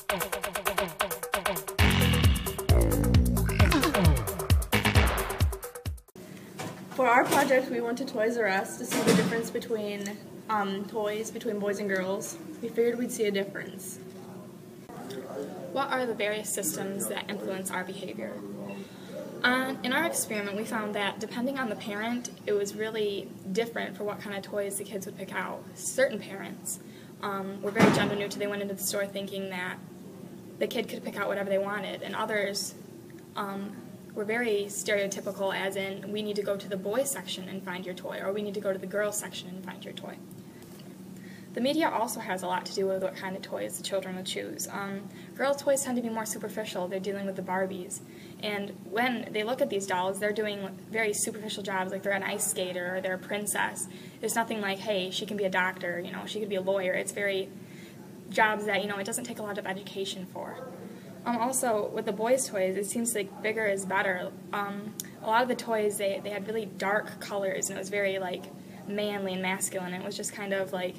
For our project, we went to Toys R Us to see the difference between toys between boys and girls. We figured we'd see a difference. What are the various systems that influence our behavior? In our experiment, we found that depending on the parent, it was really different for what kind of toys the kids would pick out. Certain parents were very gender neutral. They went into the store thinking that the kid could pick out whatever they wanted, and others were very stereotypical, as in, we need to go to the boys section and find your toy, or we need to go to the girls section and find your toy. The media also has a lot to do with what kind of toys the children will choose. Girls' toys tend to be more superficial. They're dealing with the Barbies. And when they look at these dolls, they're doing very superficial jobs, like they're an ice skater or they're a princess. It's nothing like, hey, she can be a doctor, you know, she could be a lawyer. It's very jobs that, you know, it doesn't take a lot of education for. Also, with the boys' toys, it seems like bigger is better. A lot of the toys, they had really dark colors, and it was very, like, manly and masculine. It was just kind of like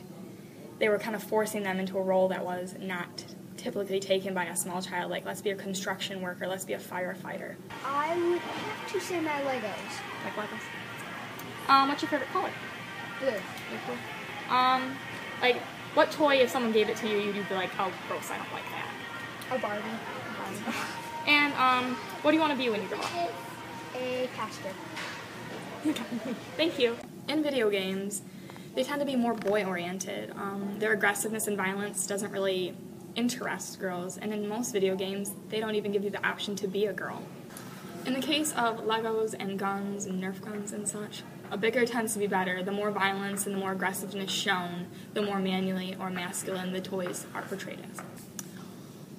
they were kind of forcing them into a role that was not typically taken by a small child, like, let's be a construction worker, let's be a firefighter. I would have to say my Legos. Like Legos? What's your favorite color? Blue. Blue. Like, what toy, if someone gave it to you, you'd be like, oh, gross, I don't like that. A Barbie. And what do you want to be when you grow up? A pastor. Thank you. In video games, they tend to be more boy-oriented. Their aggressiveness and violence doesn't really interest girls, and in most video games, they don't even give you the option to be a girl. In the case of Legos and guns and Nerf guns and such, a bigger tends to be better. The more violence and the more aggressiveness shown, the more manually or masculine the toys are portrayed as.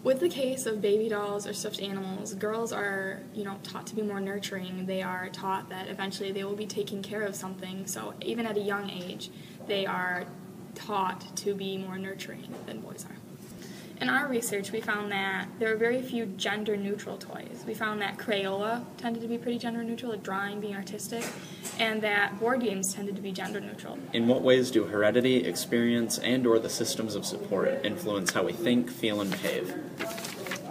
With the case of baby dolls or stuffed animals, girls are, you know, taught to be more nurturing. They are taught that eventually they will be taking care of something. So even at a young age, they are taught to be more nurturing than boys are. In our research, we found that there are very few gender-neutral toys. We found that Crayola tended to be pretty gender-neutral, like drawing being artistic, and that board games tended to be gender-neutral. In what ways do heredity, experience, and/or the systems of support influence how we think, feel, and behave?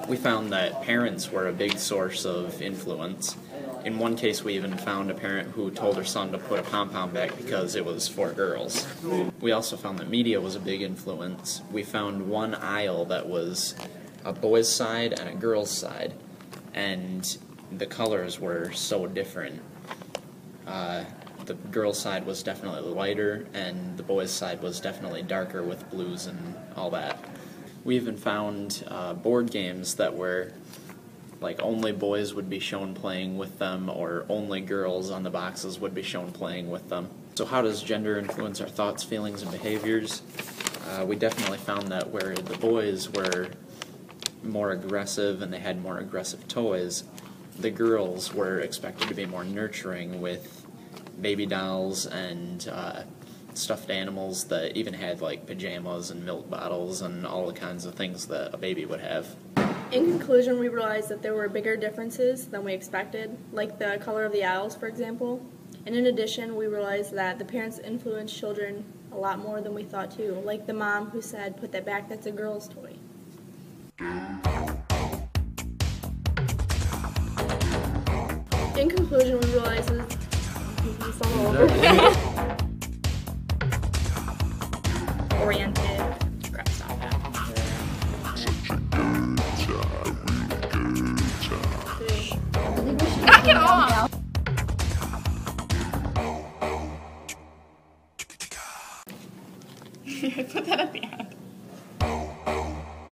We found that parents were a big source of influence. In one case, we even found a parent who told her son to put a pom-pom back because it was for girls. We also found that media was a big influence. We found one aisle that was a boys' side and a girls' side, and the colors were so different. The girls' side was definitely lighter, and the boys' side was definitely darker with blues and all that. We even found board games that were like only boys would be shown playing with them, or only girls on the boxes would be shown playing with them. So how does gender influence our thoughts, feelings, and behaviors? We definitely found that where the boys were more aggressive and they had more aggressive toys, the girls were expected to be more nurturing with baby dolls and stuffed animals that even had like pajamas and milk bottles and all the kinds of things that a baby would have. In conclusion, we realized that there were bigger differences than we expected, like the color of the aisles, for example. And in addition, we realized that the parents influence children a lot more than we thought too, like the mom who said, "Put that back, that's a girl's toy." In conclusion, we realized it's all over. Oriented. Crap, stop that. Knock it off! Put that at the end.